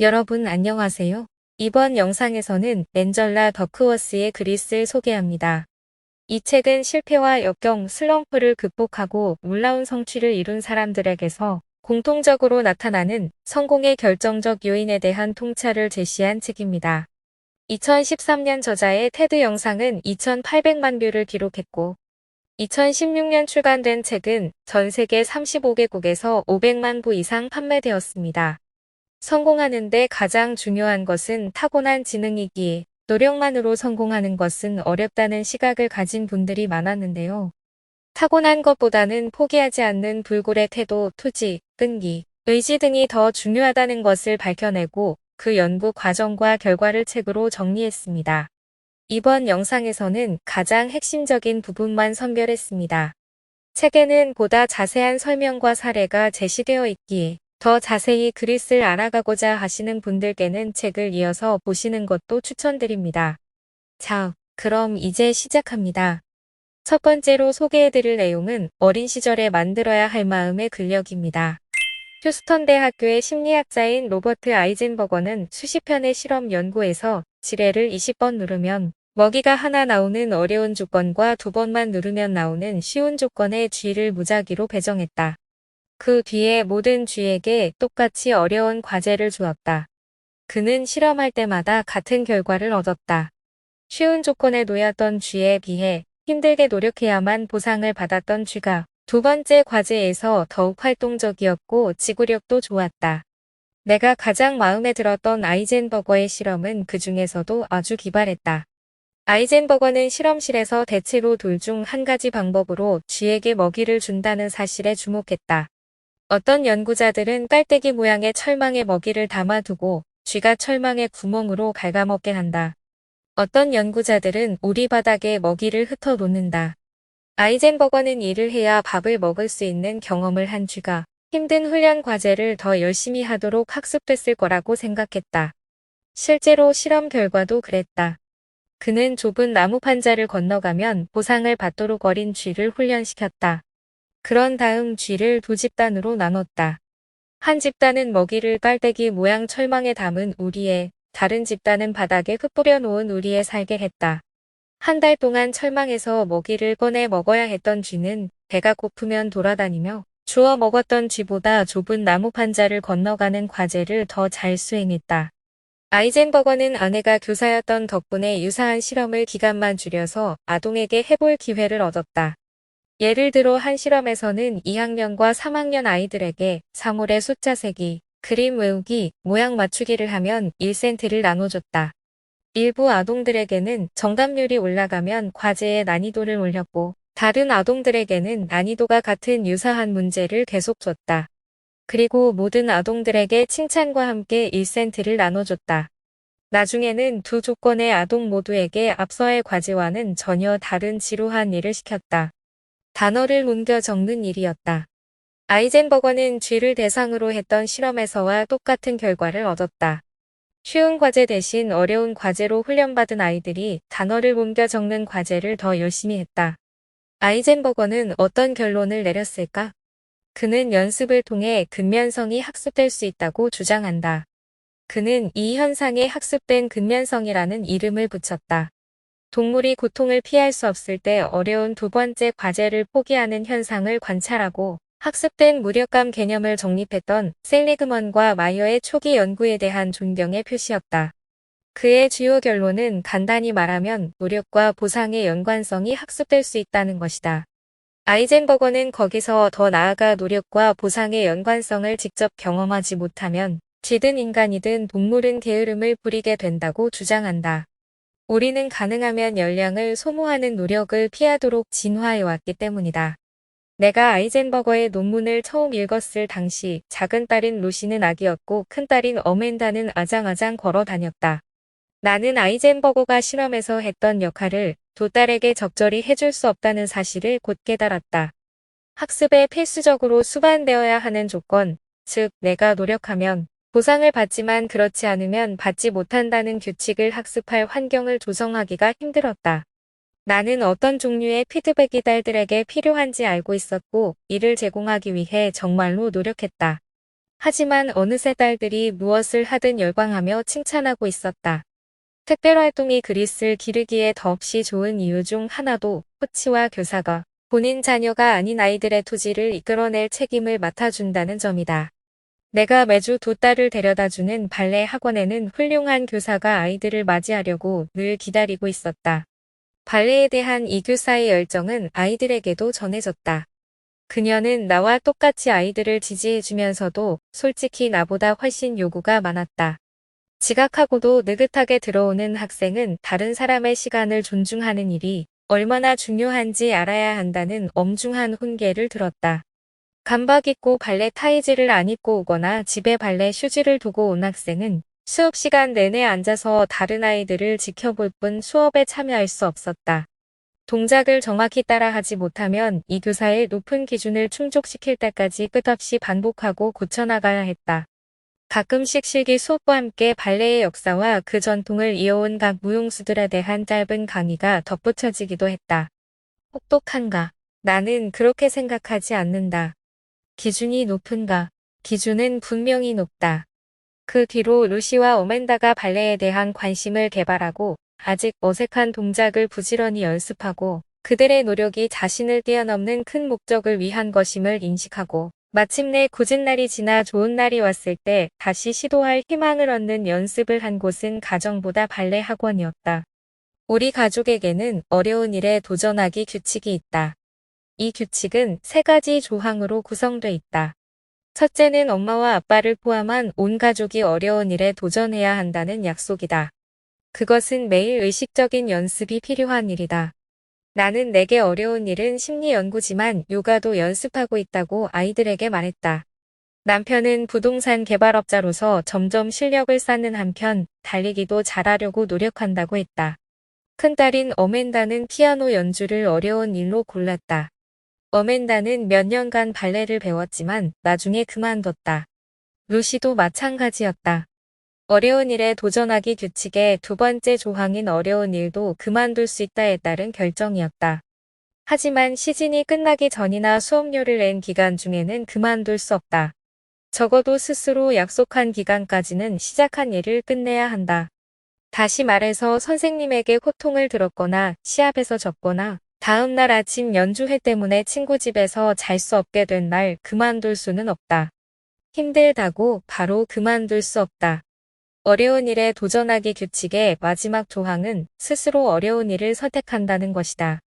여러분 안녕하세요. 이번 영상에서는 앤젤라 더크워스의 그리스를 소개합니다. 이 책은 실패와 역경, 슬럼프를 극복하고 놀라운 성취를 이룬 사람들에게서 공통적으로 나타나는 성공의 결정적 요인에 대한 통찰을 제시한 책입니다. 2013년 저자의 테드 영상은 2,800만 뷰를 기록했고 2016년 출간된 책은 전 세계 35개국에서 500만 부 이상 판매되었습니다. 성공하는 데 가장 중요한 것은 타고난 지능이기에 노력만으로 성공하는 것은 어렵다는 시각을 가진 분들이 많았는데요. 타고난 것보다는 포기하지 않는 불굴의 태도, 투지, 끈기, 의지 등이 더 중요하다는 것을 밝혀내고 그 연구 과정과 결과를 책으로 정리했습니다. 이번 영상에서는 가장 핵심적인 부분만 선별했습니다. 책에는 보다 자세한 설명과 사례가 제시되어 있기에 더 자세히 그리스를 알아가고자 하시는 분들께는 책을 이어서 보시는 것도 추천드립니다. 자, 그럼 이제 시작합니다. 첫 번째로 소개해드릴 내용은 어린 시절에 만들어야 할 마음의 근력입니다. 휴스턴 대학교의 심리학자인 로버트 아이젠버거는 수십 편의 실험 연구에서 지뢰를 20번 누르면 먹이가 하나 나오는 어려운 조건과 2번만 누르면 나오는 쉬운 조건의 쥐를 무작위로 배정했다. 그 뒤에 모든 쥐에게 똑같이 어려운 과제를 주었다. 그는 실험할 때마다 같은 결과를 얻었다. 쉬운 조건에 놓였던 쥐에 비해 힘들게 노력해야만 보상을 받았던 쥐가 두 번째 과제에서 더욱 활동적이었고 지구력도 좋았다. 내가 가장 마음에 들었던 아이젠버거의 실험은 그 중에서도 아주 기발했다. 아이젠버거는 실험실에서 대체로 둘 중 한 가지 방법으로 쥐에게 먹이를 준다는 사실에 주목했다. 어떤 연구자들은 깔때기 모양의 철망에 먹이를 담아두고 쥐가 철망의 구멍으로 갉아먹게 한다. 어떤 연구자들은 우리바닥에 먹이를 흩어놓는다. 아이젠버거는 일을 해야 밥을 먹을 수 있는 경험을 한 쥐가 힘든 훈련 과제를 더 열심히 하도록 학습됐을 거라고 생각했다. 실제로 실험 결과도 그랬다. 그는 좁은 나무 판자를 건너가면 보상을 받도록 어린 쥐를 훈련시켰다. 그런 다음 쥐를 두 집단으로 나눴다. 한 집단은 먹이를 깔때기 모양 철망에 담은 우리에, 다른 집단은 바닥에 흩뿌려 놓은 우리에 살게 했다. 한 달 동안 철망에서 먹이를 꺼내 먹어야 했던 쥐는 배가 고프면 돌아다니며 주워 먹었던 쥐보다 좁은 나무 판자를 건너가는 과제를 더 잘 수행했다. 아이젠버거는 아내가 교사였던 덕분에 유사한 실험을 기간만 줄여서 아동에게 해볼 기회를 얻었다. 예를 들어 한 실험에서는 2학년과 3학년 아이들에게 사물의 숫자 세기, 그림 외우기, 모양 맞추기를 하면 1센트를 나눠줬다. 일부 아동들에게는 정답률이 올라가면 과제의 난이도를 올렸고 다른 아동들에게는 난이도가 같은 유사한 문제를 계속 줬다. 그리고 모든 아동들에게 칭찬과 함께 1센트를 나눠줬다. 나중에는 두 조건의 아동 모두에게 앞서의 과제와는 전혀 다른 지루한 일을 시켰다. 단어를 옮겨 적는 일이었다. 아이젠버거는 쥐를 대상으로 했던 실험에서와 똑같은 결과를 얻었다. 쉬운 과제 대신 어려운 과제로 훈련받은 아이들이 단어를 옮겨 적는 과제를 더 열심히 했다. 아이젠버거는 어떤 결론을 내렸을까? 그는 연습을 통해 근면성이 학습될 수 있다고 주장한다. 그는 이 현상에 학습된 근면성이라는 이름을 붙였다. 동물이 고통을 피할 수 없을 때 어려운 두 번째 과제를 포기하는 현상을 관찰하고 학습된 무력감 개념을 정립했던 셀리그먼과 마이어의 초기 연구에 대한 존경의 표시였다. 그의 주요 결론은 간단히 말하면 노력과 보상의 연관성이 학습될 수 있다는 것이다. 아이젠버거는 거기서 더 나아가 노력과 보상의 연관성을 직접 경험하지 못하면 쥐든 인간이든 동물은 게으름을 부리게 된다고 주장한다. 우리는 가능하면 열량을 소모하는 노력을 피하도록 진화해왔기 때문이다. 내가 아이젠버거의 논문을 처음 읽었을 당시 작은 딸인 루시는 아기였고 큰 딸인 어맨다는 아장아장 걸어 다녔다. 나는 아이젠버거가 실험에서 했던 역할을 두 딸에게 적절히 해줄 수 없다는 사실을 곧 깨달았다. 학습에 필수적으로 수반되어야 하는 조건, 즉 내가 노력하면 보상을 받지만 그렇지 않으면 받지 못한다는 규칙을 학습할 환경을 조성하기가 힘들었다. 나는 어떤 종류의 피드백이 딸들에게 필요한지 알고 있었고 이를 제공하기 위해 정말로 노력했다. 하지만 어느새 딸들이 무엇을 하든 열광하며 칭찬하고 있었다. 특별활동이 그리스를 기르기에 더없이 좋은 이유 중 하나도 코치와 교사가 본인 자녀가 아닌 아이들의 투지를 이끌어낼 책임을 맡아준다는 점이다. 내가 매주 두 딸을 데려다주는 발레 학원에는 훌륭한 교사가 아이들을 맞이하려고 늘 기다리고 있었다. 발레에 대한 이 교사의 열정은 아이들에게도 전해졌다. 그녀는 나와 똑같이 아이들을 지지해주면서도 솔직히 나보다 훨씬 요구가 많았다. 지각하고도 느긋하게 들어오는 학생은 다른 사람의 시간을 존중하는 일이 얼마나 중요한지 알아야 한다는 엄중한 훈계를 들었다. 감박 입고 발레 타이즈를 안 입고 오거나 집에 발레 슈즈를 두고 온 학생은 수업 시간 내내 앉아서 다른 아이들을 지켜볼 뿐 수업에 참여할 수 없었다. 동작을 정확히 따라하지 못하면 이 교사의 높은 기준을 충족시킬 때까지 끝없이 반복하고 고쳐나가야 했다. 가끔씩 실기 수업과 함께 발레의 역사와 그 전통을 이어온 각 무용수들에 대한 짧은 강의가 덧붙여지기도 했다. 혹독한가? 나는 그렇게 생각하지 않는다. 기준이 높은가? 기준은 분명히 높다. 그 뒤로 루시와 어멘다가 발레에 대한 관심을 개발하고 아직 어색한 동작을 부지런히 연습하고 그들의 노력이 자신을 뛰어넘는 큰 목적을 위한 것임을 인식하고 마침내 굳은 날이 지나 좋은 날이 왔을 때 다시 시도할 희망을 얻는 연습을 한 곳은 가정보다 발레 학원이었다. 우리 가족에게는 어려운 일에 도전하기 규칙이 있다. 이 규칙은 3가지 조항으로 구성돼 있다. 첫째는 엄마와 아빠를 포함한 온 가족이 어려운 일에 도전해야 한다는 약속이다. 그것은 매일 의식적인 연습이 필요한 일이다. 나는 내게 어려운 일은 심리 연구지만 요가도 연습하고 있다고 아이들에게 말했다. 남편은 부동산 개발업자로서 점점 실력을 쌓는 한편 달리기도 잘하려고 노력한다고 했다. 큰딸인 어멘다는 피아노 연주를 어려운 일로 골랐다. 어멘다는 몇 년간 발레를 배웠지만 나중에 그만뒀다. 루시도 마찬가지였다. 어려운 일에 도전하기 규칙의 2번째 조항인 어려운 일도 그만둘 수 있다에 따른 결정이었다. 하지만 시즌이 끝나기 전이나 수업료를 낸 기간 중에는 그만둘 수 없다. 적어도 스스로 약속한 기간까지는 시작한 일을 끝내야 한다. 다시 말해서 선생님에게 호통을 들었거나 시합에서 졌거나 다음 날 아침 연주회 때문에 친구 집에서 잘 수 없게 된 날 그만둘 수는 없다. 힘들다고 바로 그만둘 수 없다. 어려운 일에 도전하기 규칙의 마지막 조항은 스스로 어려운 일을 선택한다는 것이다.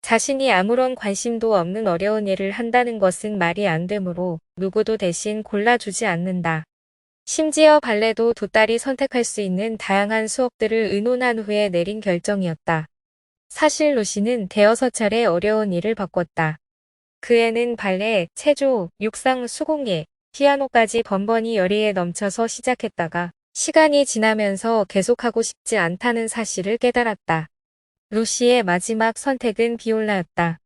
자신이 아무런 관심도 없는 어려운 일을 한다는 것은 말이 안 되므로 누구도 대신 골라주지 않는다. 심지어 발레도 2딸이 선택할 수 있는 다양한 수업들을 의논한 후에 내린 결정이었다. 사실 루시는 대여섯 차례 어려운 일을 바꿨다. 그 애는 발레, 체조, 육상, 수공예, 피아노까지 번번이 열의에 넘쳐서 시작했다가 시간이 지나면서 계속하고 싶지 않다는 사실을 깨달았다. 루시의 마지막 선택은 비올라였다.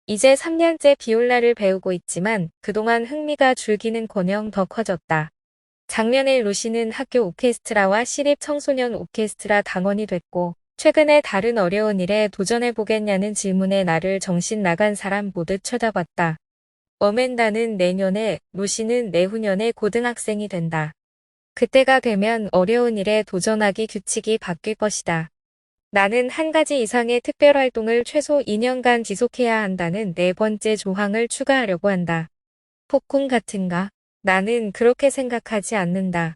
이제 3년째 비올라를 배우고 있지만 그동안 흥미가 줄기는커녕 더 커졌다. 작년에 루시는 학교 오케스트라와 시립 청소년 오케스트라 당원이 됐고 최근에 다른 어려운 일에 도전해보겠냐는 질문에 나를 정신 나간 사람 보듯 쳐다봤다. 어멘다는 내년에, 루시는 내후년에 고등학생이 된다. 그때가 되면 어려운 일에 도전하기 규칙이 바뀔 것이다. 나는 한 가지 이상의 특별활동을 최소 2년간 지속해야 한다는 4번째 조항을 추가하려고 한다. 폭군 같은가? 나는 그렇게 생각하지 않는다.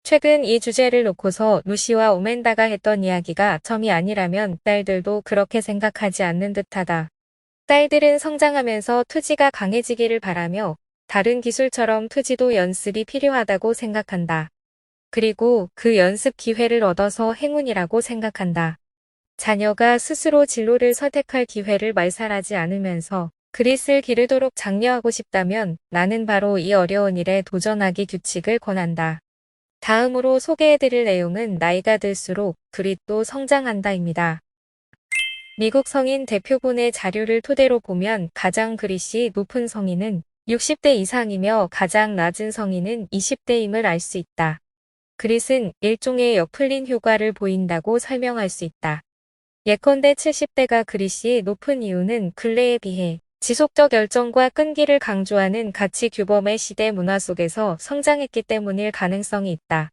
최근 이 주제를 놓고서 루시와 오멘다가 했던 이야기가 처음이 아니라면 딸들도 그렇게 생각하지 않는 듯하다. 딸들은 성장하면서 투지가 강해지기를 바라며 다른 기술처럼 투지도 연습이 필요하다고 생각한다. 그리고 그 연습 기회를 얻어서 행운이라고 생각한다. 자녀가 스스로 진로를 선택할 기회를 말살하지 않으면서 그리스를 기르도록 장려하고 싶다면 나는 바로 이 어려운 일에 도전하기 규칙을 권한다. 다음으로 소개해드릴 내용은 나이가 들수록 그릿도 성장한다입니다. 미국 성인 대표본의 자료를 토대로 보면 가장 그릿이 높은 성인은 60대 이상이며 가장 낮은 성인은 20대임을 알 수 있다. 그릿은 일종의 역풀린 효과를 보인다고 설명할 수 있다. 예컨대 70대가 그릿이 높은 이유는 근래에 비해 지속적 열정과 끈기를 강조하는 가치 규범의 시대 문화 속에서 성장했기 때문일 가능성이 있다.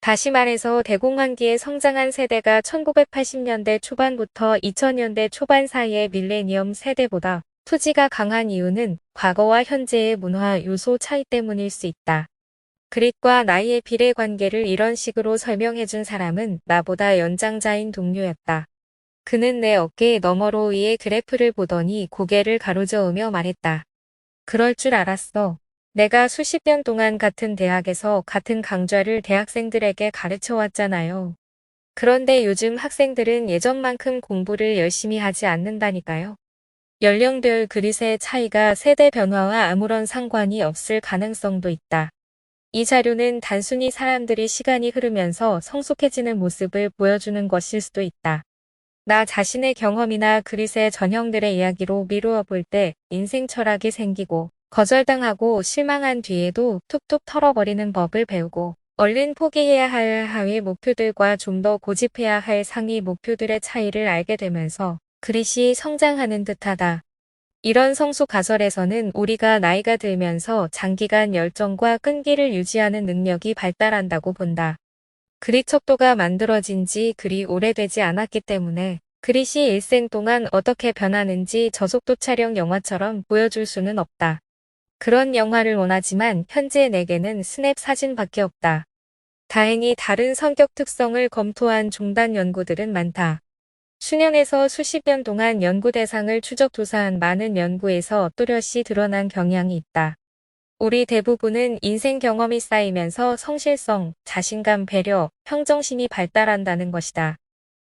다시 말해서 대공황기에 성장한 세대가 1980년대 초반부터 2000년대 초반 사이의 밀레니엄 세대보다 투지가 강한 이유는 과거와 현재의 문화 요소 차이 때문일 수 있다. 그릿과 나이의 비례 관계를 이런 식으로 설명해준 사람은 나보다 연장자인 동료였다. 그는 내 어깨 너머로 위의 그래프를 보더니 고개를 가로저으며 말했다. 그럴 줄 알았어. 내가 수십 년 동안 같은 대학에서 같은 강좌를 대학생들에게 가르쳐 왔잖아요. 그런데 요즘 학생들은 예전만큼 공부를 열심히 하지 않는다니까요. 연령별 그릿의 차이가 세대 변화와 아무런 상관이 없을 가능성도 있다. 이 자료는 단순히 사람들이 시간이 흐르면서 성숙해지는 모습을 보여주는 것일 수도 있다. 나 자신의 경험이나 그릿의 전형들의 이야기로 미루어 볼 때 인생 철학이 생기고 거절당하고 실망한 뒤에도 툭툭 털어버리는 법을 배우고 얼른 포기해야 할 하위 목표들과 좀 더 고집해야 할 상위 목표들의 차이를 알게 되면서 그릿이 성장하는 듯하다. 이런 성숙 가설에서는 우리가 나이가 들면서 장기간 열정과 끈기를 유지하는 능력이 발달한다고 본다. 그릿 척도가 만들어진 지 그리 오래되지 않았기 때문에 그릿이 일생 동안 어떻게 변하는지 저속도 촬영 영화처럼 보여줄 수는 없다. 그런 영화를 원하지만 현재 내게는 스냅 사진밖에 없다. 다행히 다른 성격 특성을 검토한 종단 연구들은 많다. 수년에서 수십 년 동안 연구 대상을 추적 조사한 많은 연구에서 또렷이 드러난 경향이 있다. 우리 대부분은 인생 경험이 쌓이면서 성실성, 자신감, 배려, 평정심이 발달한다는 것이다.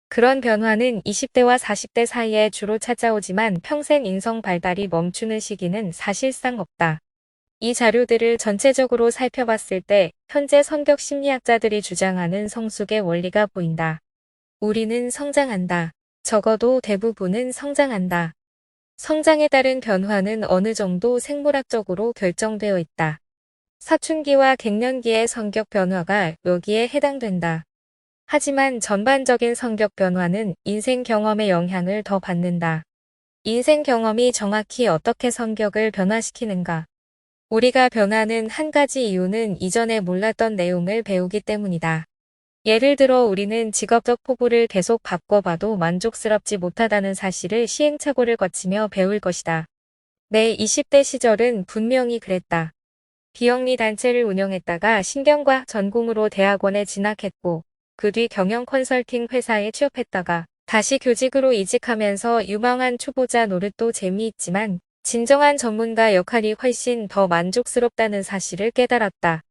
그런 변화는 20대와 40대 사이에 주로 찾아오지만 평생 인성 발달이 멈추는 시기는 사실상 없다. 이 자료들을 전체적으로 살펴봤을 때 현재 성격 심리학자들이 주장하는 성숙의 원리가 보인다. 우리는 성장한다. 적어도 대부분은 성장한다. 성장에 따른 변화는 어느 정도 생물학적으로 결정되어 있다. 사춘기와 갱년기의 성격 변화가 여기에 해당된다. 하지만 전반적인 성격 변화는 인생 경험의 영향을 더 받는다. 인생 경험이 정확히 어떻게 성격을 변화시키는가? 우리가 변하는 한 가지 이유는 이전에 몰랐던 내용을 배우기 때문이다. 예를 들어 우리는 직업적 포부를 계속 바꿔봐도 만족스럽지 못하다는 사실을 시행착오를 거치며 배울 것이다. 내 20대 시절은 분명히 그랬다. 비영리 단체를 운영했다가 신경과학 전공으로 대학원에 진학했고 그 뒤 경영 컨설팅 회사에 취업했다가 다시 교직으로 이직하면서 유망한 초보자 노릇도 재미있지만 진정한 전문가 역할이 훨씬 더 만족스럽다는 사실을 깨달았다.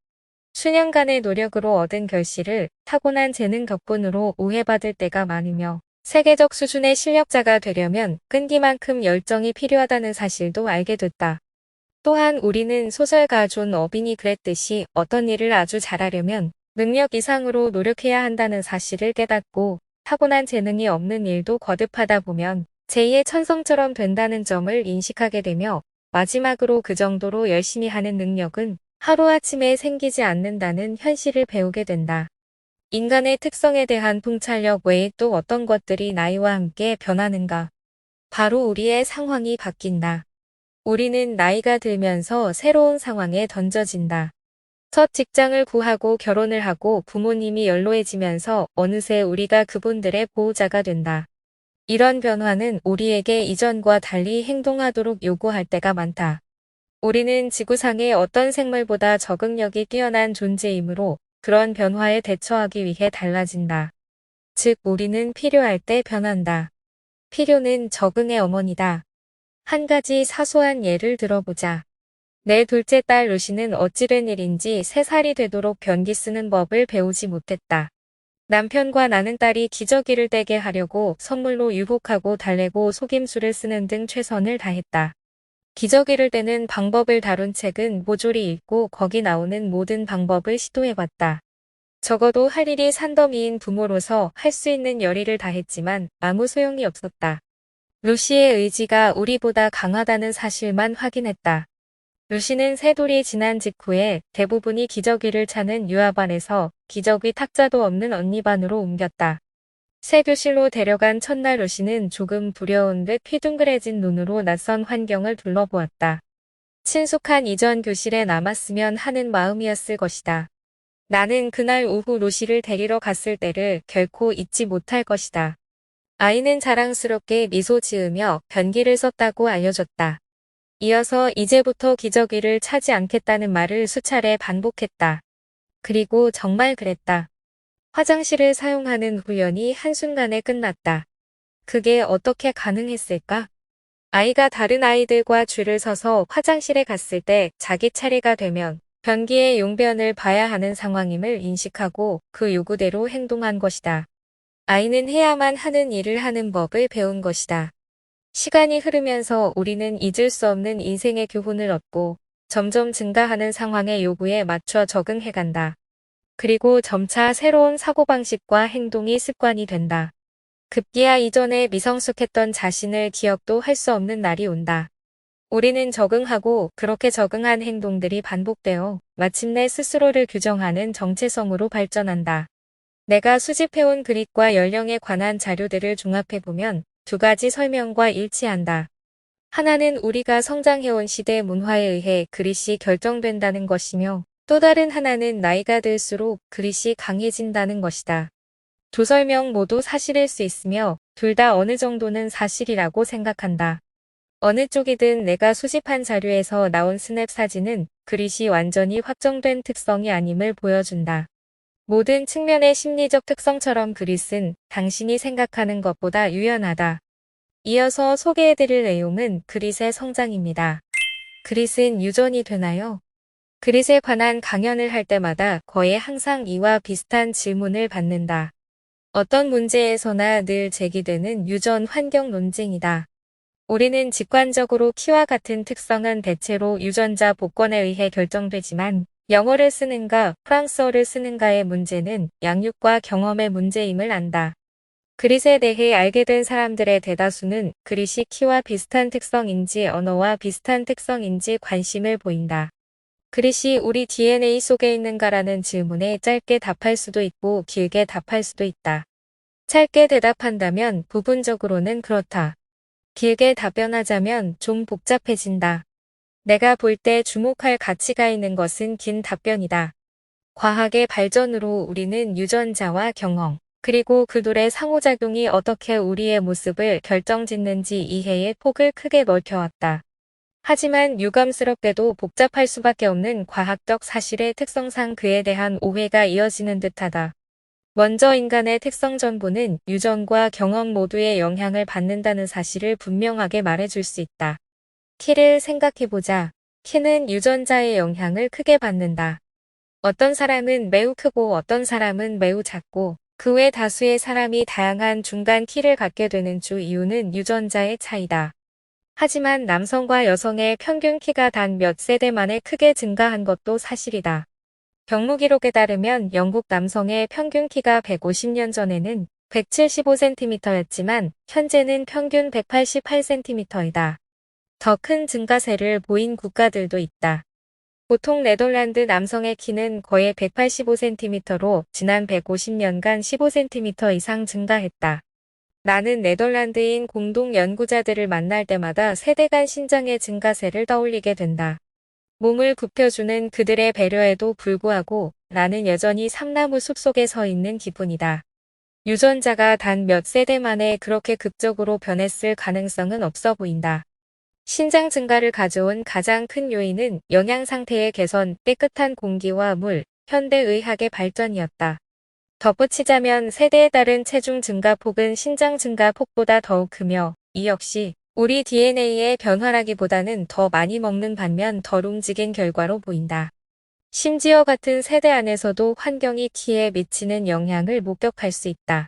수년간의 노력으로 얻은 결실을 타고난 재능 덕분으로 오해받을 때가 많으며 세계적 수준의 실력자가 되려면 끈기만큼 열정이 필요하다는 사실도 알게 됐다. 또한 우리는 소설가 존 어빈이 그랬듯이 어떤 일을 아주 잘하려면 능력 이상으로 노력해야 한다는 사실을 깨닫고 타고난 재능이 없는 일도 거듭하다 보면 제2의 천성처럼 된다는 점을 인식하게 되며 마지막으로 그 정도로 열심히 하는 능력은 하루아침에 생기지 않는다는 현실을 배우게 된다. 인간의 특성에 대한 통찰력 외에 또 어떤 것들이 나이와 함께 변하는가? 바로 우리의 상황이 바뀐다. 우리는 나이가 들면서 새로운 상황에 던져진다. 첫 직장을 구하고 결혼을 하고 부모님이 연로해지면서 어느새 우리가 그분들의 보호자가 된다. 이런 변화는 우리에게 이전과 달리 행동하도록 요구할 때가 많다. 우리는 지구상의 어떤 생물보다 적응력이 뛰어난 존재이므로 그런 변화에 대처하기 위해 달라진다. 즉 우리는 필요할 때 변한다. 필요는 적응의 어머니다. 한 가지 사소한 예를 들어보자. 내 둘째 딸 루시는 어찌된 일인지 3살이 되도록 변기 쓰는 법을 배우지 못했다. 남편과 나는 딸이 기저귀를 떼게 하려고 선물로 유혹하고 달래고 속임수를 쓰는 등 최선을 다했다. 기저귀를 떼는 방법을 다룬 책은 모조리 읽고 거기 나오는 모든 방법을 시도해봤다. 적어도 할 일이 산더미인 부모로서 할 수 있는 열의를 다했지만 아무 소용이 없었다. 루시의 의지가 우리보다 강하다는 사실만 확인했다. 루시는 새 돌이 지난 직후에 대부분이 기저귀를 차는 유아반에서 기저귀 탁자도 없는 언니반으로 옮겼다. 새 교실로 데려간 첫날 루시는 조금 두려운 듯 휘둥그레진 눈으로 낯선 환경을 둘러보았다. 친숙한 이전 교실에 남았으면 하는 마음이었을 것이다. 나는 그날 오후 루시를 데리러 갔을 때를 결코 잊지 못할 것이다. 아이는 자랑스럽게 미소 지으며 변기를 썼다고 알려줬다. 이어서 이제부터 기저귀를 차지 않겠다는 말을 수차례 반복했다. 그리고 정말 그랬다. 화장실을 사용하는 훈련이 한순간에 끝났다. 그게 어떻게 가능했을까? 아이가 다른 아이들과 줄을 서서 화장실에 갔을 때 자기 차례가 되면 변기의 용변을 봐야 하는 상황임을 인식하고 그 요구대로 행동한 것이다. 아이는 해야만 하는 일을 하는 법을 배운 것이다. 시간이 흐르면서 우리는 잊을 수 없는 인생의 교훈을 얻고 점점 증가하는 상황의 요구에 맞춰 적응해간다. 그리고 점차 새로운 사고방식과 행동이 습관이 된다. 급기야 이전에 미성숙했던 자신을 기억도 할 수 없는 날이 온다. 우리는 적응하고 그렇게 적응한 행동들이 반복되어 마침내 스스로를 규정하는 정체성으로 발전한다. 내가 수집해온 그릿과 연령에 관한 자료들을 종합해보면 두 가지 설명과 일치한다. 하나는 우리가 성장해온 시대 문화에 의해 그릿이 결정된다는 것이며 또 다른 하나는 나이가 들수록 그릿이 강해진다는 것이다. 두 설명 모두 사실일 수 있으며 둘 다 어느 정도는 사실이라고 생각한다. 어느 쪽이든 내가 수집한 자료에서 나온 스냅 사진은 그릿이 완전히 확정된 특성이 아님을 보여준다. 모든 측면의 심리적 특성처럼 그릿은 당신이 생각하는 것보다 유연하다. 이어서 소개해드릴 내용은 그릿의 성장입니다. 그릿은 유전이 되나요? 그릿에 관한 강연을 할 때마다 거의 항상 이와 비슷한 질문을 받는다. 어떤 문제에서나 늘 제기되는 유전 환경 논쟁이다. 우리는 직관적으로 키와 같은 특성은 대체로 유전자 복권에 의해 결정되지만 영어를 쓰는가 프랑스어를 쓰는가의 문제는 양육과 경험의 문제임을 안다. 그릿에 대해 알게 된 사람들의 대다수는 그릿이 키와 비슷한 특성인지 언어와 비슷한 특성인지 관심을 보인다. 그릿이 우리 DNA 속에 있는가라는 질문에 짧게 답할 수도 있고 길게 답할 수도 있다. 짧게 대답한다면 부분적으로는 그렇다. 길게 답변하자면 좀 복잡해진다. 내가 볼 때 주목할 가치가 있는 것은 긴 답변이다. 과학의 발전으로 우리는 유전자와 경험, 그리고 그들의 상호작용이 어떻게 우리의 모습을 결정짓는지 이해의 폭을 크게 넓혀왔다. 하지만 유감스럽게도 복잡할 수밖에 없는 과학적 사실의 특성상 그에 대한 오해가 이어지는 듯하다. 먼저 인간의 특성 전부는 유전과 경험 모두의 영향을 받는다는 사실을 분명하게 말해줄 수 있다. 키를 생각해보자. 키는 유전자의 영향을 크게 받는다. 어떤 사람은 매우 크고 어떤 사람은 매우 작고 그 외 다수의 사람이 다양한 중간 키를 갖게 되는 주 이유는 유전자의 차이다. 하지만 남성과 여성의 평균 키가 단 몇 세대 만에 크게 증가한 것도 사실이다. 병무 기록에 따르면 영국 남성의 평균 키가 150년 전에는 175cm였지만 현재는 평균 188cm이다. 더 큰 증가세를 보인 국가들도 있다. 보통 네덜란드 남성의 키는 거의 185cm로 지난 150년간 15cm 이상 증가했다. 나는 네덜란드인 공동 연구자들을 만날 때마다 세대 간 신장의 증가세를 떠올리게 된다. 몸을 굽혀주는 그들의 배려에도 불구하고 나는 여전히 삼나무 숲 속에 서 있는 기분이다. 유전자가 단 몇 세대 만에 그렇게 극적으로 변했을 가능성은 없어 보인다. 신장 증가를 가져온 가장 큰 요인은 영양 상태의 개선, 깨끗한 공기와 물, 현대의학의 발전이었다. 덧붙이자면 세대에 따른 체중 증가 폭은 신장 증가 폭보다 더욱 크며 이 역시 우리 DNA의 변화라기보다는 더 많이 먹는 반면 덜 움직인 결과로 보인다. 심지어 같은 세대 안에서도 환경이 키에 미치는 영향을 목격할 수 있다.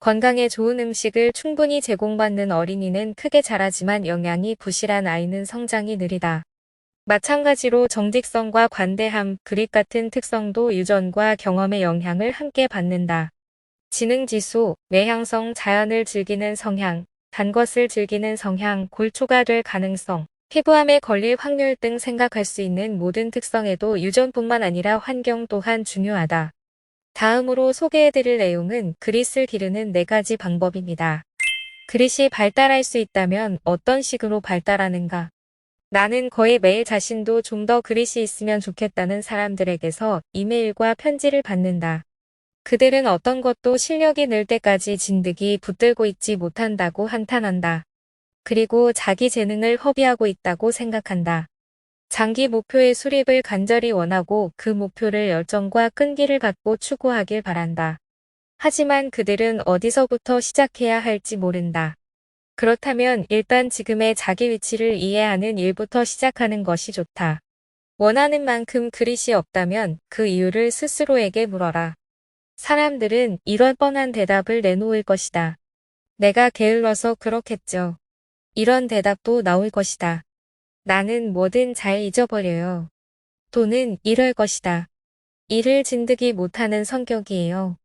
건강에 좋은 음식을 충분히 제공받는 어린이는 크게 자라지만 영양이 부실한 아이는 성장이 느리다. 마찬가지로 정직성과 관대함, 그릿 같은 특성도 유전과 경험의 영향을 함께 받는다. 지능지수, 외향성, 자연을 즐기는 성향, 단 것을 즐기는 성향, 골초가 될 가능성, 피부암에 걸릴 확률 등 생각할 수 있는 모든 특성에도 유전뿐만 아니라 환경 또한 중요하다. 다음으로 소개해드릴 내용은 그릿을 기르는 4가지 방법입니다. 그릿이 발달할 수 있다면 어떤 식으로 발달하는가? 나는 거의 매일 자신도 좀 더 그릿이 있으면 좋겠다는 사람들에게서 이메일과 편지를 받는다. 그들은 어떤 것도 실력이 늘 때까지 진득이 붙들고 있지 못한다고 한탄한다. 그리고 자기 재능을 허비하고 있다고 생각한다. 장기 목표의 수립을 간절히 원하고 그 목표를 열정과 끈기를 갖고 추구하길 바란다. 하지만 그들은 어디서부터 시작해야 할지 모른다. 그렇다면 일단 지금의 자기 위치를 이해하는 일부터 시작하는 것이 좋다. 원하는 만큼 그릿이 없다면 그 이유를 스스로에게 물어라. 사람들은 이런 뻔한 대답을 내놓을 것이다. 내가 게을러서 그렇겠죠. 이런 대답도 나올 것이다. 나는 뭐든 잘 잊어버려요. 또는 이럴 것이다. 일을 진득이 못하는 성격이에요.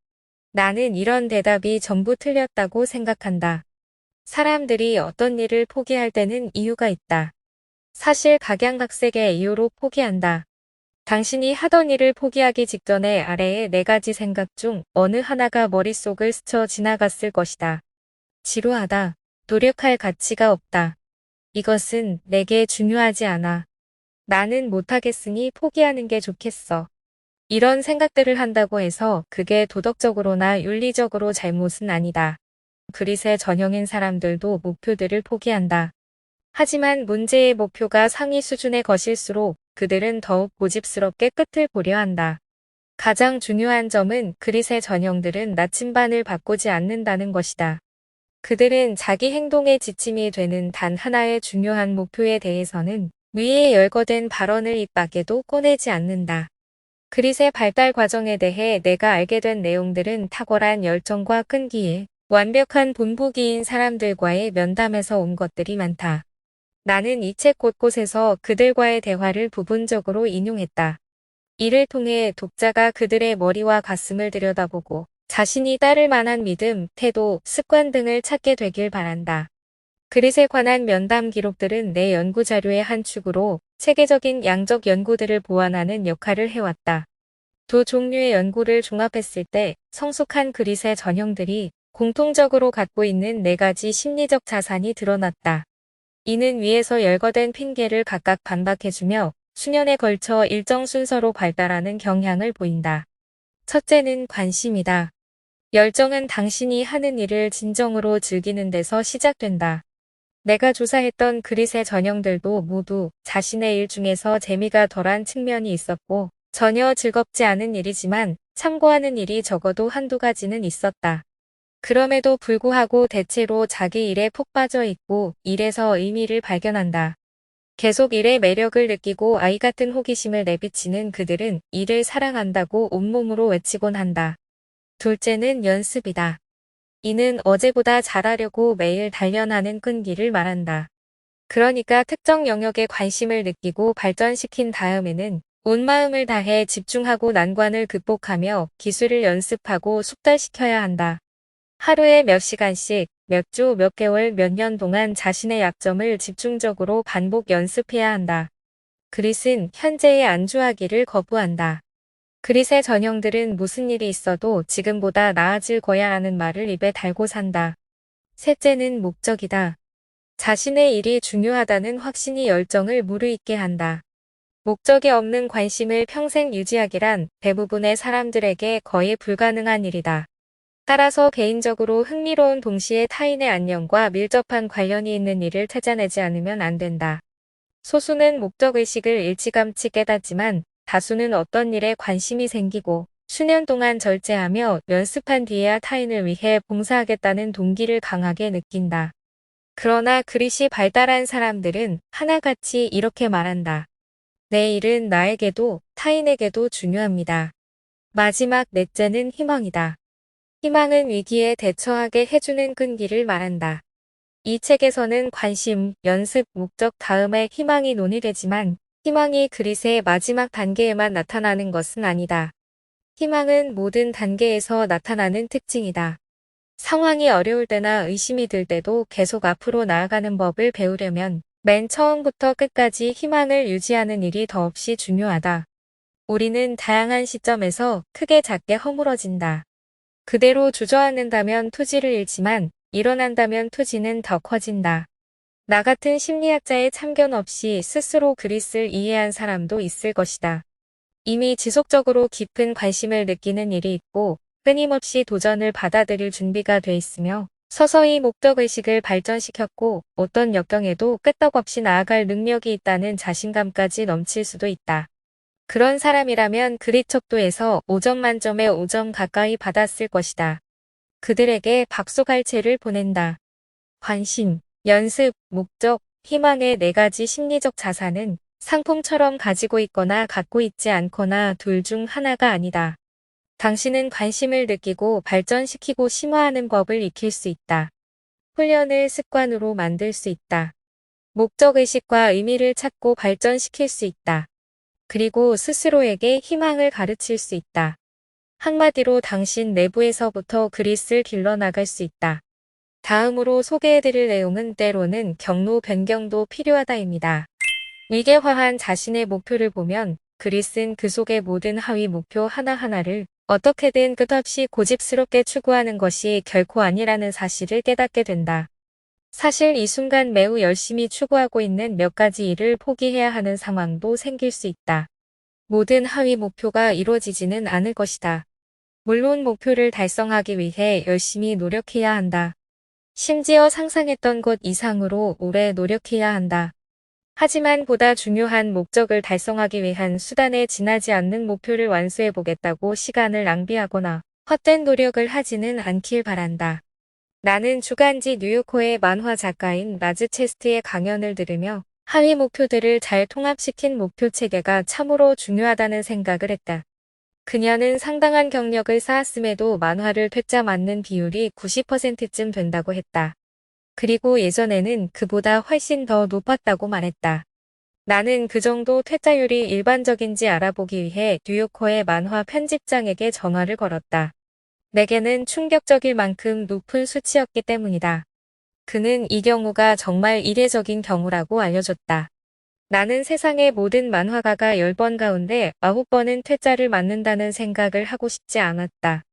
나는 이런 대답이 전부 틀렸다고 생각한다. 사람들이 어떤 일을 포기할 때는 이유가 있다. 사실 각양각색의 이유로 포기한다. 당신이 하던 일을 포기하기 직전에 아래의 4가지 생각 중 어느 하나가 머릿속을 스쳐 지나갔을 것이다. 지루하다. 노력할 가치가 없다. 이것은 내게 중요하지 않아. 나는 못하겠으니 포기하는 게 좋겠어. 이런 생각들을 한다고 해서 그게 도덕적으로나 윤리적으로 잘못은 아니다. 그릿의 전형인 사람들도 목표들을 포기한다. 하지만 문제의 목표가 상위 수준의 것일수록 그들은 더욱 고집스럽게 끝을 보려 한다. 가장 중요한 점은 그릿의 전형들은 나침반을 바꾸지 않는다는 것이다. 그들은 자기 행동의 지침이 되는 단 하나의 중요한 목표에 대해서는 위에 열거된 발언을 입 밖에도 꺼내지 않는다. 그릿의 발달 과정에 대해 내가 알게 된 내용들은 탁월한 열정과 끈기에 완벽한 본보기인 사람들과의 면담에서 온 것들이 많다. 나는 이 책 곳곳에서 그들과의 대화를 부분적으로 인용했다. 이를 통해 독자가 그들의 머리와 가슴을 들여다보고 자신이 따를 만한 믿음, 태도, 습관 등을 찾게 되길 바란다. 그릿에 관한 면담 기록들은 내 연구 자료의 한 축으로 체계적인 양적 연구들을 보완하는 역할을 해왔다. 두 종류의 연구를 종합했을 때 성숙한 그릿의 전형들이 공통적으로 갖고 있는 4가지 심리적 자산이 드러났다. 이는 위에서 열거된 핑계를 각각 반박해주며 수년에 걸쳐 일정 순서로 발달하는 경향을 보인다. 첫째는 관심이다. 열정은 당신이 하는 일을 진정으로 즐기는 데서 시작된다. 내가 조사했던 그릿의 전형들도 모두 자신의 일 중에서 재미가 덜한 측면이 있었고 전혀 즐겁지 않은 일이지만 참고하는 일이 적어도 한두 가지는 있었다. 그럼에도 불구하고 대체로 자기 일에 푹 빠져 있고 일에서 의미를 발견한다. 계속 일의 매력을 느끼고 아이 같은 호기심을 내비치는 그들은 일을 사랑한다고 온몸으로 외치곤 한다. 둘째는 연습이다. 이는 어제보다 잘하려고 매일 단련하는 끈기를 말한다. 그러니까 특정 영역에 관심을 느끼고 발전시킨 다음에는 온 마음을 다해 집중하고 난관을 극복하며 기술을 연습하고 숙달시켜야 한다. 하루에 몇 시간씩, 몇 주, 몇 개월, 몇 년 동안 자신의 약점을 집중적으로 반복 연습해야 한다. 그릿은 현재에 안주하기를 거부한다. 그릿의 전형들은 무슨 일이 있어도 지금보다 나아질 거야 라는 말을 입에 달고 산다. 셋째는 목적이다. 자신의 일이 중요하다는 확신이 열정을 무르익게 한다. 목적이 없는 관심을 평생 유지하기란 대부분의 사람들에게 거의 불가능한 일이다. 따라서 개인적으로 흥미로운 동시에 타인의 안녕과 밀접한 관련이 있는 일을 찾아내지 않으면 안 된다. 소수는 목적의식을 일찌감치 깨닫지만 다수는 어떤 일에 관심이 생기고 수년 동안 절제하며 연습한 뒤에야 타인을 위해 봉사하겠다는 동기를 강하게 느낀다. 그러나 그릿이 발달한 사람들은 하나같이 이렇게 말한다. 내 일은 나에게도 타인에게도 중요합니다. 마지막 넷째는 희망이다. 희망은 위기에 대처하게 해주는 끈기를 말한다. 이 책에서는 관심, 연습, 목적 다음에 희망이 논의되지만 희망이 그릿의 마지막 단계에만 나타나는 것은 아니다. 희망은 모든 단계에서 나타나는 특징이다. 상황이 어려울 때나 의심이 들 때도 계속 앞으로 나아가는 법을 배우려면 맨 처음부터 끝까지 희망을 유지하는 일이 더없이 중요하다. 우리는 다양한 시점에서 크게 작게 허물어진다. 그대로 주저앉는다면 투지를 잃지만 일어난다면 투지는 더 커진다. 나 같은 심리학자의 참견 없이 스스로 그릿을 이해한 사람도 있을 것이다. 이미 지속적으로 깊은 관심을 느끼는 일이 있고 끊임없이 도전을 받아들일 준비가 돼 있으며 서서히 목적의식을 발전시켰고 어떤 역경에도 끄떡없이 나아갈 능력이 있다는 자신감까지 넘칠 수도 있다. 그런 사람이라면 그릿 척도에서 5점 만점에 5점 가까이 받았을 것이다. 그들에게 박수갈채를 보낸다. 관심, 연습, 목적, 희망의 4가지 심리적 자산은 상품처럼 가지고 있거나 갖고 있지 않거나 둘 중 하나가 아니다. 당신은 관심을 느끼고 발전시키고 심화하는 법을 익힐 수 있다. 훈련을 습관으로 만들 수 있다. 목적의식과 의미를 찾고 발전시킬 수 있다. 그리고 스스로에게 희망을 가르칠 수 있다. 한마디로 당신 내부에서부터 그릿을 길러나갈 수 있다. 다음으로 소개해드릴 내용은 때로는 경로 변경도 필요하다입니다. 위계화한 자신의 목표를 보면 그릿은 그 속의 모든 하위 목표 하나하나를 어떻게든 끝없이 고집스럽게 추구하는 것이 결코 아니라는 사실을 깨닫게 된다. 사실 이 순간 매우 열심히 추구하고 있는 몇 가지 일을 포기해야 하는 상황도 생길 수 있다. 모든 하위 목표가 이루어지지는 않을 것이다. 물론 목표를 달성하기 위해 열심히 노력해야 한다. 심지어 상상했던 것 이상으로 오래 노력해야 한다. 하지만 보다 중요한 목적을 달성하기 위한 수단에 지나지 않는 목표를 완수해보겠다고 시간을 낭비하거나 헛된 노력을 하지는 않길 바란다. 나는 주간지 뉴요커의 만화 작가인 라즈 체스트의 강연을 들으며 하위 목표들을 잘 통합시킨 목표 체계가 참으로 중요하다는 생각을 했다. 그녀는 상당한 경력을 쌓았음에도 만화를 퇴짜 맞는 비율이 90%쯤 된다고 했다. 그리고 예전에는 그보다 훨씬 더 높았다고 말했다. 나는 그 정도 퇴짜율이 일반적인지 알아보기 위해 뉴요커의 만화 편집장에게 전화를 걸었다. 내게는 충격적일 만큼 높은 수치였기 때문이다. 그는 이 경우가 정말 이례적인 경우라고 알려줬다. 나는 세상의 모든 만화가가 10번 가운데 9번은 퇴짜를 맞는다는 생각을 하고 싶지 않았다.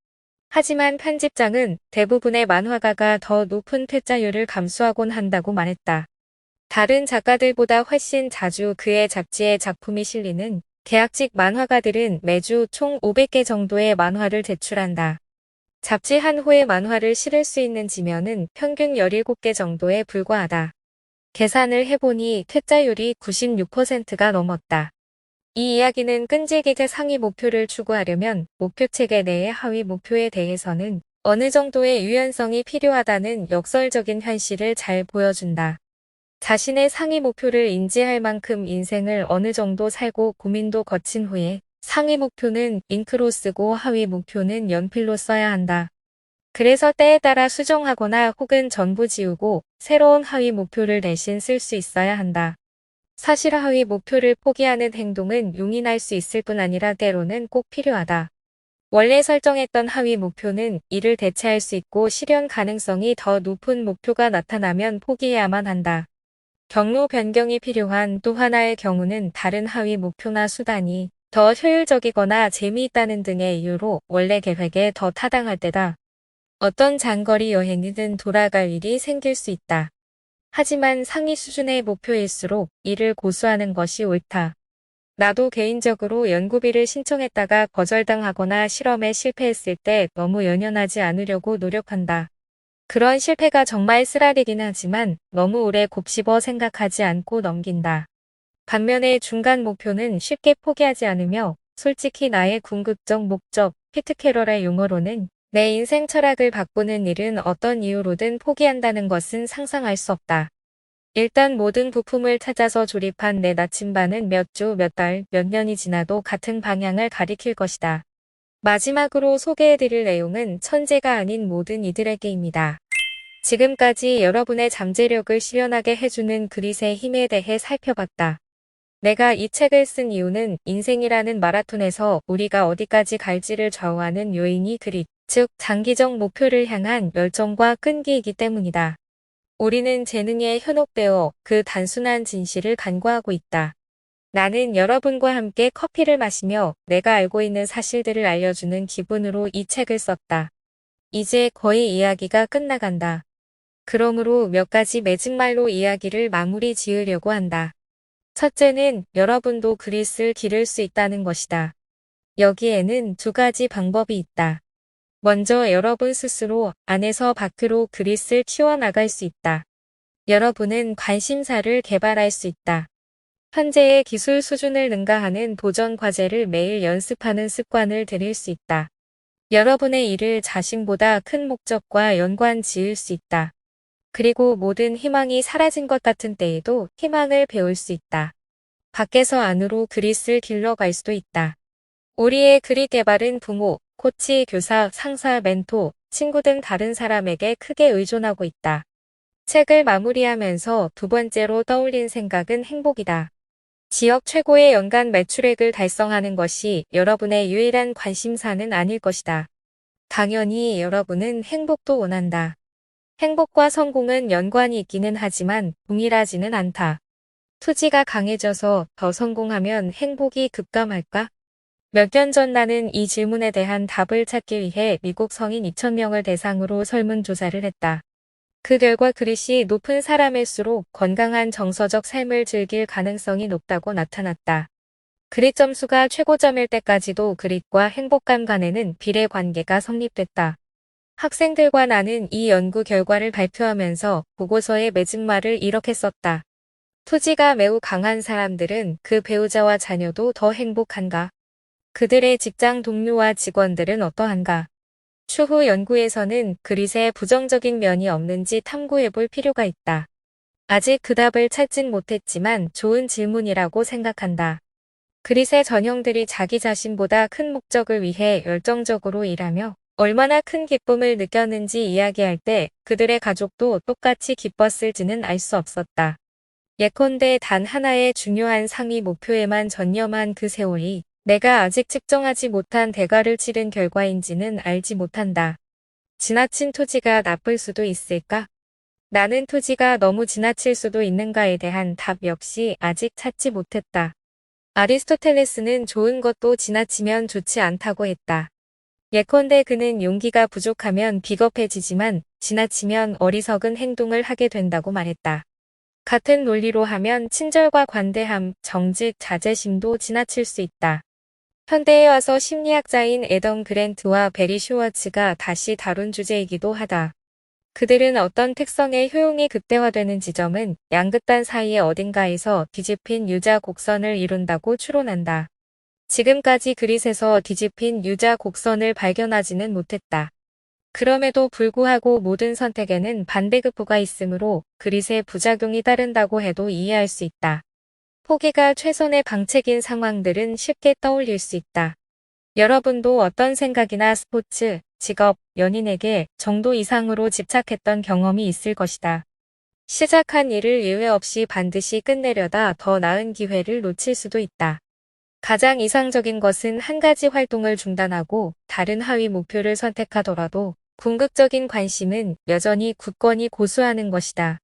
하지만 편집장은 대부분의 만화가가 더 높은 퇴짜율을 감수하곤 한다고 말했다. 다른 작가들보다 훨씬 자주 그의 잡지에 작품이 실리는 계약직 만화가들은 매주 총 500개 정도의 만화를 제출한다. 잡지 한 호의 만화를 실을 수 있는 지면은 평균 17개 정도에 불과하다. 계산을 해보니 퇴짜율이 96%가 넘었다. 이 이야기는 끈질기게 상위 목표를 추구하려면 목표 체계 내의 하위 목표에 대해서는 어느 정도의 유연성이 필요하다는 역설적인 현실을 잘 보여준다. 자신의 상위 목표를 인지할 만큼 인생을 어느 정도 살고 고민도 거친 후에 상위 목표는 잉크로 쓰고 하위 목표는 연필로 써야 한다. 그래서 때에 따라 수정하거나 혹은 전부 지우고 새로운 하위 목표를 대신 쓸 수 있어야 한다. 사실 하위 목표를 포기하는 행동은 용인할 수 있을 뿐 아니라 때로는 꼭 필요하다. 원래 설정했던 하위 목표는 이를 대체할 수 있고 실현 가능성이 더 높은 목표가 나타나면 포기해야만 한다. 경로 변경이 필요한 또 하나의 경우는 다른 하위 목표나 수단이 더 효율적이거나 재미있다는 등의 이유로 원래 계획에 더 타당할 때다. 어떤 장거리 여행이든 돌아갈 일이 생길 수 있다. 하지만 상위 수준의 목표일수록 이를 고수하는 것이 옳다. 나도 개인적으로 연구비를 신청했다가 거절당하거나 실험에 실패했을 때 너무 연연하지 않으려고 노력한다. 그런 실패가 정말 쓰라리긴 하지만 너무 오래 곱씹어 생각하지 않고 넘긴다. 반면에 중간 목표는 쉽게 포기하지 않으며 솔직히 나의 궁극적 목적, 피트 캐럴의 용어로는 내 인생 철학을 바꾸는 일은 어떤 이유로든 포기한다는 것은 상상할 수 없다. 일단 모든 부품을 찾아서 조립한 내 나침반은 몇 주, 몇 달, 몇 년이 지나도 같은 방향을 가리킬 것이다. 마지막으로 소개해드릴 내용은 천재가 아닌 모든 이들에게입니다. 지금까지 여러분의 잠재력을 실현하게 해주는 그릿의 힘에 대해 살펴봤다. 내가 이 책을 쓴 이유는 인생이라는 마라톤에서 우리가 어디까지 갈지를 좌우하는 요인이 그릿, 즉 장기적 목표를 향한 열정과 끈기이기 때문이다. 우리는 재능에 현혹되어 그 단순한 진실을 간과하고 있다. 나는 여러분과 함께 커피를 마시며 내가 알고 있는 사실들을 알려주는 기분으로 이 책을 썼다. 이제 거의 이야기가 끝나간다. 그러므로 몇 가지 매직말로 이야기를 마무리 지으려고 한다. 첫째는 여러분도 그릿을 기를 수 있다는 것이다. 여기에는 두 가지 방법이 있다. 먼저 여러분 스스로 안에서 밖으로 그릿을 키워나갈 수 있다. 여러분은 관심사를 개발할 수 있다. 현재의 기술 수준을 능가하는 도전 과제를 매일 연습하는 습관을 들일 수 있다. 여러분의 일을 자신보다 큰 목적과 연관 지을 수 있다. 그리고 모든 희망이 사라진 것 같은 때에도 희망을 배울 수 있다. 밖에서 안으로 그릿을 길러갈 수도 있다. 우리의 그릿 개발은 부모, 코치, 교사, 상사, 멘토, 친구 등 다른 사람에게 크게 의존하고 있다. 책을 마무리하면서 두 번째로 떠올린 생각은 행복이다. 지역 최고의 연간 매출액을 달성하는 것이 여러분의 유일한 관심사는 아닐 것이다. 당연히 여러분은 행복도 원한다. 행복과 성공은 연관이 있기는 하지만 동일하지는 않다. 투지가 강해져서 더 성공하면 행복이 급감할까? 몇 년 전 나는 이 질문에 대한 답을 찾기 위해 미국 성인 2,000명을 대상으로 설문조사를 했다. 그 결과 그릿이 높은 사람일수록 건강한 정서적 삶을 즐길 가능성이 높다고 나타났다. 그릿 점수가 최고점일 때까지도 그릿과 행복감 간에는 비례 관계가 성립됐다. 학생들과 나는 이 연구 결과를 발표하면서 보고서의 매직말을 이렇게 썼다. 투지가 매우 강한 사람들은 그 배우자와 자녀도 더 행복한가? 그들의 직장 동료와 직원들은 어떠한가? 추후 연구에서는 그릿에 부정적인 면이 없는지 탐구해 볼 필요가 있다. 아직 그 답을 찾진 못했지만 좋은 질문이라고 생각한다. 그릿의 전형들이 자기 자신보다 큰 목적을 위해 열정적으로 일하며 얼마나 큰 기쁨을 느꼈는지 이야기할 때 그들의 가족도 똑같이 기뻤을지는 알 수 없었다. 예컨대 단 하나의 중요한 상위 목표에만 전념한 그 세월이 내가 아직 측정하지 못한 대가를 치른 결과인지는 알지 못한다. 지나친 투지가 나쁠 수도 있을까? 나는 투지가 너무 지나칠 수도 있는가에 대한 답 역시 아직 찾지 못했다. 아리스토텔레스는 좋은 것도 지나치면 좋지 않다고 했다. 예컨대 그는 용기가 부족하면 비겁해지지만 지나치면 어리석은 행동을 하게 된다고 말했다. 같은 논리로 하면 친절과 관대함, 정직, 자제심도 지나칠 수 있다. 현대에 와서 심리학자인 애덤 그랜트와 베리 슈워츠가 다시 다룬 주제이기도 하다. 그들은 어떤 특성의 효용이 극대화되는 지점은 양극단 사이의 어딘가에서 뒤집힌 유자 곡선을 이룬다고 추론한다. 지금까지 그릿에서 뒤집힌 유자 곡선을 발견하지는 못했다. 그럼에도 불구하고 모든 선택에는 반대급부가 있으므로 그릿의 부작용이 따른다고 해도 이해할 수 있다. 포기가 최선의 방책인 상황들은 쉽게 떠올릴 수 있다. 여러분도 어떤 생각이나 스포츠, 직업, 연인에게 정도 이상으로 집착했던 경험이 있을 것이다. 시작한 일을 예외 없이 반드시 끝내려다 더 나은 기회를 놓칠 수도 있다. 가장 이상적인 것은 한 가지 활동을 중단하고 다른 하위 목표를 선택하더라도 궁극적인 관심은 여전히 굳건히 고수하는 것이다.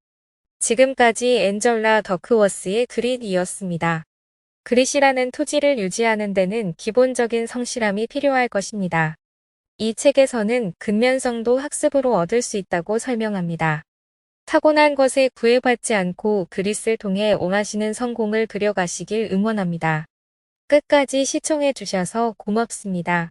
지금까지 엔젤라 더크워스의 그릿이었습니다. 그릿이라는 토지를 유지하는 데는 기본적인 성실함이 필요할 것입니다. 이 책에서는 근면성도 학습으로 얻을 수 있다고 설명합니다. 타고난 것에 구애받지 않고 그릿을 통해 원하시는 성공을 그려가시길 응원합니다. 끝까지 시청해 주셔서 고맙습니다.